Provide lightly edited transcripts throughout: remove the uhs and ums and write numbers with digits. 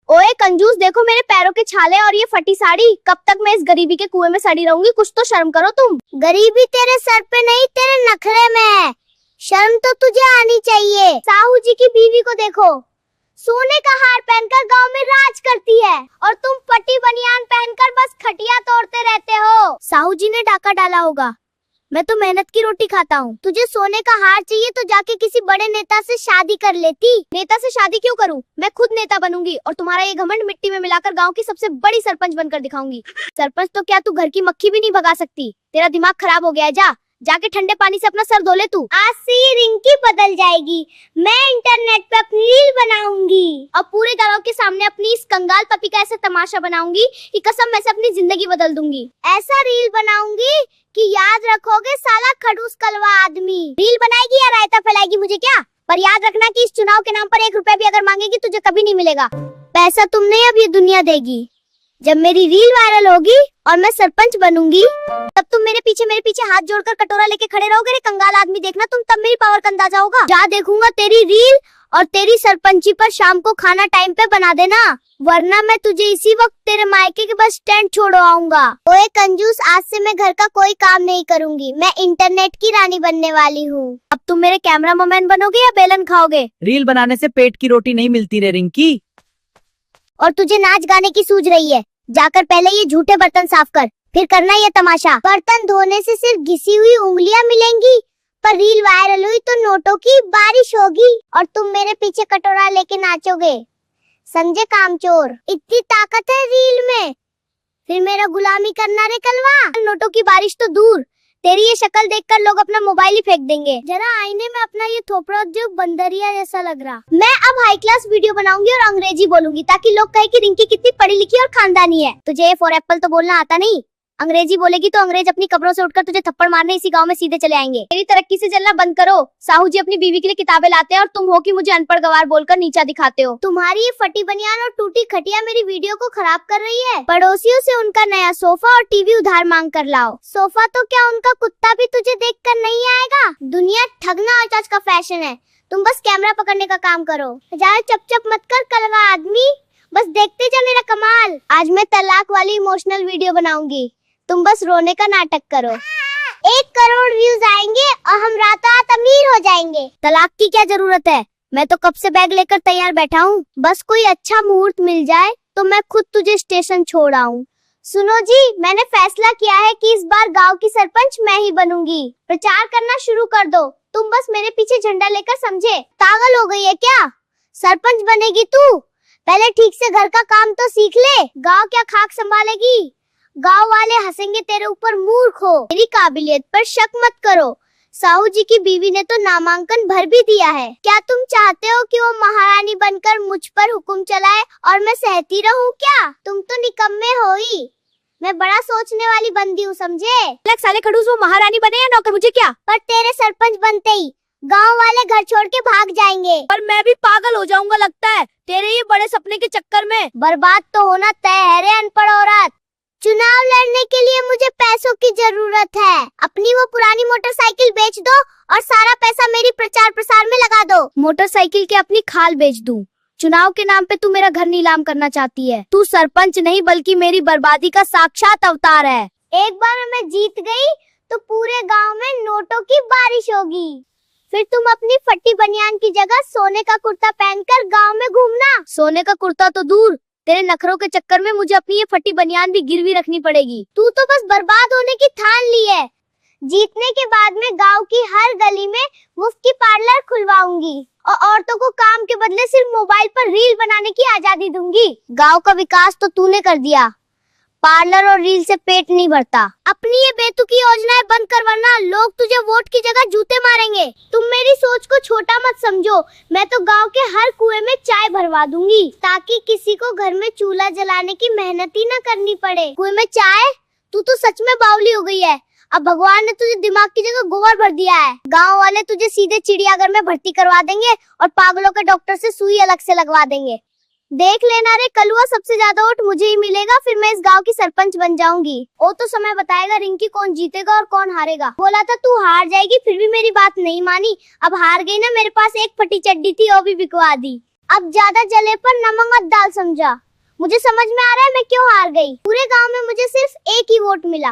ओए कंजूस, देखो मेरे पैरों के छाले और ये फटी साड़ी। कब तक मैं इस गरीबी के कुएं में सड़ी रहूंगी? कुछ तो शर्म करो तुम। गरीबी तेरे सर पे नहीं, तेरे नखरे में है। शर्म तो तुझे आनी चाहिए। साहू जी की बीवी को देखो, सोने का हार पहनकर गांव में राज करती है और तुम फटी बनियान पहनकर बस खटिया तोड़ते रहते हो। साहू जी ने डाका डाला होगा, मैं तो मेहनत की रोटी खाता हूँ। तुझे सोने का हार चाहिए तो जाके किसी बड़े नेता से शादी कर लेती। नेता से शादी क्यों करूँ? मैं खुद नेता बनूंगी और तुम्हारा ये घमंड मिट्टी में मिलाकर गांव की सबसे बड़ी सरपंच बनकर दिखाऊंगी। सरपंच तो क्या, तू घर की मक्खी भी नहीं भगा सकती। तेरा दिमाग खराब हो गया है। जाके ठंडे पानी से अपना सर धो ले तू। आज से ये रिंकी बदल जाएगी। मैं इंटरनेट पे अपनी रील बनाऊंगी और पूरे गांव के सामने अपनी इस कंगाल पपी का ऐसा तमाशा बनाऊंगी कि कसम मैं से अपनी जिंदगी बदल दूंगी। ऐसा रील बनाऊंगी कि याद रखोगे साला खड़ूस कलवा आदमी। रील बनाएगी या रायता फैलाएगी मुझे क्या, पर याद रखना कि इस चुनाव के नाम पर 1 रुपया भी अगर मांगेगी तुझे कभी नहीं मिलेगा। पैसा तुम नहीं, अब ये दुनिया देगी। जब मेरी रील वायरल होगी और मैं सरपंच बनूंगी, तब तुम मेरे पीछे हाथ जोड़कर कटोरा लेके खड़े रहोगे। रे कंगाल आदमी, देखना तुम, तब मेरी पावर का अंदाजा होगा। जा देखूंगा तेरी रील और तेरी सरपंची पर शाम को खाना टाइम पे बना देना, वरना मैं तुझे इसी वक्त तेरे मायके के बस स्टैंड छोड़ो आऊंगा। ओए कंजूस, आज से मैं घर का कोई काम नहीं करूंगी। मैं इंटरनेट की रानी बनने वाली हूँ। अब तुम मेरे कैमरा मैन बनोगे या बेलन खाओगे? रील बनाने से पेट की रोटी नहीं मिलती रे रिंकी। और तुझे नाच गाने की सूझ रही है, जाकर पहले ये झूठे बर्तन साफ कर, फिर करना ये तमाशा। बर्तन धोने से सिर्फ घिसी हुई उंगलियां मिलेंगी, पर रील वायरल हुई तो नोटों की बारिश होगी और तुम मेरे पीछे कटोरा लेके नाचोगे। समझे कामचोर? इतनी ताकत है रील में, फिर मेरा गुलामी करना रे कलवा। नोटों की बारिश तो दूर, तेरी ये शक्ल देखकर लोग अपना मोबाइल ही फेंक देंगे। जरा आईने में अपना ये थोपड़ा जो बंदरिया जैसा लग रहा। मैं अब हाई क्लास वीडियो बनाऊंगी और अंग्रेजी बोलूंगी ताकि लोग कहे कि रिंकी कितनी पढ़ी लिखी और खानदानी है। तुझे फॉर एप्पल तो बोलना आता नहीं। अंग्रेजी बोलेगी तो अंग्रेज अपनी कब्रों से उठकर तुझे थप्पड़ मारने इसी गांव में सीधे चले आएंगे। मेरी तरक्की से जलना बंद करो। साहू जी अपनी बीवी के लिए किताबें लाते हैं और तुम हो कि मुझे अनपढ़ गवार बोलकर नीचा दिखाते हो। तुम्हारी ये फटी बनियान और टूटी खटिया मेरी वीडियो को खराब कर रही है। पड़ोसियों से उनका नया सोफा और टीवी उधार मांग कर लाओ। सोफा तो क्या, उनका कुत्ता भी तुझे देख कर नहीं आएगा। दुनिया ठगना और आज का फैशन है, तुम बस कैमरा पकड़ने का काम करो। ज्यादा चप मत कर कलवा आदमी, बस देखते जा मेरा कमाल। आज मैं तलाक वाली इमोशनल वीडियो बनाऊंगी, तुम बस रोने का नाटक करो। 1 करोड़ व्यूज आएंगे और हम रातों रात अमीर हो जाएंगे। तलाक की क्या जरूरत है? मैं तो कब से बैग लेकर तैयार बैठा हूँ। बस कोई अच्छा मुहूर्त मिल जाए तो मैं खुद तुझे स्टेशन छोड़ आऊं। सुनो जी, मैंने फैसला किया है कि इस बार गांव की सरपंच मैं ही बनूंगी। प्रचार करना शुरू कर दो, तुम बस मेरे पीछे झंडा लेकर। समझे? पागल हो गई है क्या? सरपंच बनेगी तू? पहले ठीक से घर का काम तो सीख ले। गांव क्या खाक संभालेगी? गांव वाले हंसेंगे तेरे ऊपर, मूर्ख हो। मेरी काबिलियत पर शक मत करो, साहू जी की बीवी ने तो नामांकन भर भी दिया है। क्या तुम चाहते हो कि वो महारानी बनकर मुझ पर हुक्म चलाए और मैं सहती रहूं क्या? तुम तो निकम्मे हो ही। मैं बड़ा सोचने वाली बंदी हूँ, समझे? साले खड़ूस, वो महारानी बने या नौकर, मुझे क्या? पर तेरे सरपंच बनते ही गांव वाले घर छोड़ के भाग जाएंगे। पर मैं भी पागल हो जाऊंगा लगता है तेरे ये बड़े सपने के चक्कर में। बर्बाद तो होना तय है रे अनपढ़ औरत। चुनाव लड़ने के लिए मुझे पैसों की जरूरत है। अपनी वो पुरानी मोटरसाइकिल बेच दो और सारा पैसा मेरी प्रचार प्रसार में लगा दो। मोटरसाइकिल के अपनी खाल बेच दूं? चुनाव के नाम पे तू मेरा घर नीलाम करना चाहती है। तू सरपंच नहीं बल्कि मेरी बर्बादी का साक्षात अवतार है। एक बार मैं जीत गई तो पूरे गांव में नोटों की बारिश होगी। फिर तुम अपनी फटी बनियान की जगह सोने का कुर्ता पहनकर गांव में घूमना। सोने का कुर्ता तो दूर, तेरे नखरों के चक्कर में मुझे अपनी ये फटी बनियान भी गिरवी रखनी पड़ेगी। तू तो बस बर्बाद होने की ठान ली है। जीतने के बाद में गांव की हर गली में मुफ्त की पार्लर खुलवाऊंगी और औरतों को काम के बदले सिर्फ मोबाइल पर रील बनाने की आजादी दूंगी। गांव का विकास तो तूने कर दिया, पार्लर और रील से पेट नहीं भरता। अपनी ये बेतुकी योजनाएं बंद कर, वरना लोग तुझे वोट की जगह जूते मारेंगे। तुम मेरी सोच को छोटा मत समझो। मैं तो गांव के हर कुएं में चाय भरवा दूंगी ताकि किसी को घर में चूल्हा जलाने की मेहनत ही न करनी पड़े। कुएं में चाय? तू तो सच में बावली हो गई है। अब भगवान ने तुझे दिमाग की जगह गोबर भर दिया है। गाँव वाले तुझे सीधे चिड़ियाघर में भर्ती करवा देंगे और पागलों के डॉक्टर से सुई अलग से लगवा देंगे। देख लेना रे कलुआ, सबसे ज्यादा वोट मुझे ही मिलेगा, फिर मैं इस गांव की सरपंच बन जाऊंगी। वो तो समय बताएगा रिंकी कौन जीतेगा और कौन हारेगा। बोला था तू हार जाएगी, फिर भी मेरी बात नहीं मानी। अब हार गई ना, मेरे पास एक फटी चड्डी थी वो भी बिकवा दी। अब ज्यादा जले पर नमक मत डाल समझा। मुझे समझ में आ रहा है मैं क्यों हार गई। पूरे गांव में मुझे सिर्फ एक ही वोट मिला।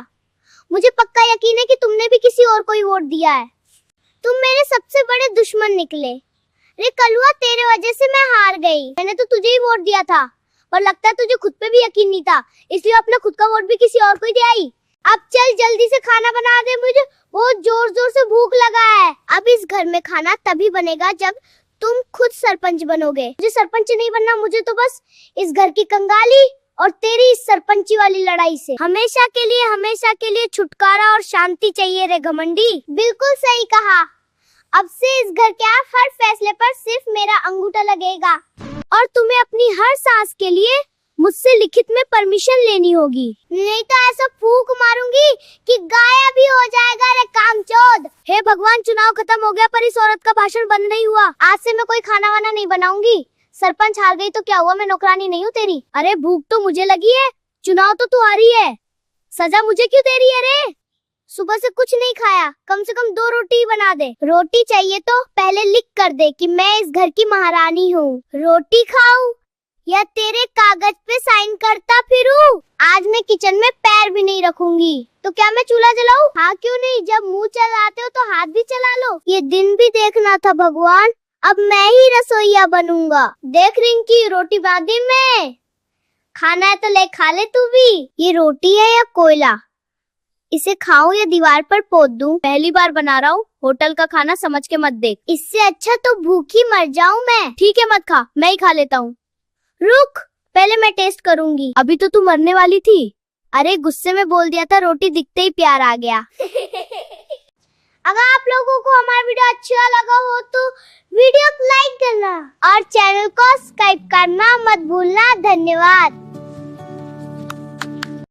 मुझे पक्का यकीन है कि तुमने भी किसी और को ही वोट दिया है। तुम मेरे सबसे बड़े दुश्मन निकले। रे कलुआ, तेरे वजह से मैं हार गई। मैंने तो तुझे ही वोट दिया था, पर लगता है तुझे खुद पे भी यकीन नहीं था, इसलिए अपना खुद का वोट भी किसी और को ही दे आई। अब चल जल्दी से खाना बना दे, मुझे बहुत जोर जोर से भूख लगा है। अब इस घर में खाना तभी बनेगा जब तुम खुद सरपंच बनोगे। मुझे सरपंच नहीं बनना, मुझे तो बस इस घर की कंगाली और तेरी इस सरपंची वाली लड़ाई से हमेशा के लिए छुटकारा और शांति चाहिए रे घमंडी। बिल्कुल सही कहा। अब से इस घर के हर फैसले पर सिर्फ मेरा अंगूठा लगेगा और तुम्हें अपनी हर सांस के लिए मुझसे लिखित में परमिशन लेनी होगी, नहीं तो ऐसा फूंक मारूंगी कि गायब ही हो जाएगा रे कामचोद। हे भगवान, चुनाव खत्म हो गया पर इस औरत का भाषण बंद नहीं हुआ। आज से मैं कोई खाना वाना नहीं बनाऊंगी। सरपंच हार गई तो क्या हुआ, मैं नौकरानी नहीं हूँ तेरी। अरे भूख तो मुझे लगी है, चुनाव तो तू हारी है, सजा मुझे क्यों दे रही है रे? सुबह से कुछ नहीं खाया, कम से कम 2 रोटी ही बना दे। रोटी चाहिए तो पहले लिख कर दे कि मैं इस घर की महारानी हूँ। रोटी खाऊं या तेरे कागज पे साइन करता फिरूं? आज मैं किचन में पैर भी नहीं रखूंगी। तो क्या मैं चूल्हा जलाऊं? हाँ क्यों नहीं, जब मुंह चलाते हो तो हाथ भी चला लो। ये दिन भी देखना था भगवान, अब मैं ही रसोईया बनूंगा। देख रिंकी, रोटी बांधी मैं, खाना है तो ले खा ले तू भी। ये रोटी है या कोयला, इसे खाऊं या दीवार पर पोत दूं? पहली बार बना रहा हूँ, होटल का खाना समझ के मत देख। इससे अच्छा तो भूखी मर जाऊं मैं। ठीक है मत खा, मैं ही खा लेता हूँ। रुक, पहले मैं टेस्ट करूंगी। अभी तो तू मरने वाली थी। अरे गुस्से में बोल दिया था, रोटी दिखते ही प्यार आ गया। अगर आप लोगों को हमारा वीडियो अच्छा लगा हो तो वीडियो को लाइक करना और चैनल को सब्सक्राइब करना मत भूलना। धन्यवाद।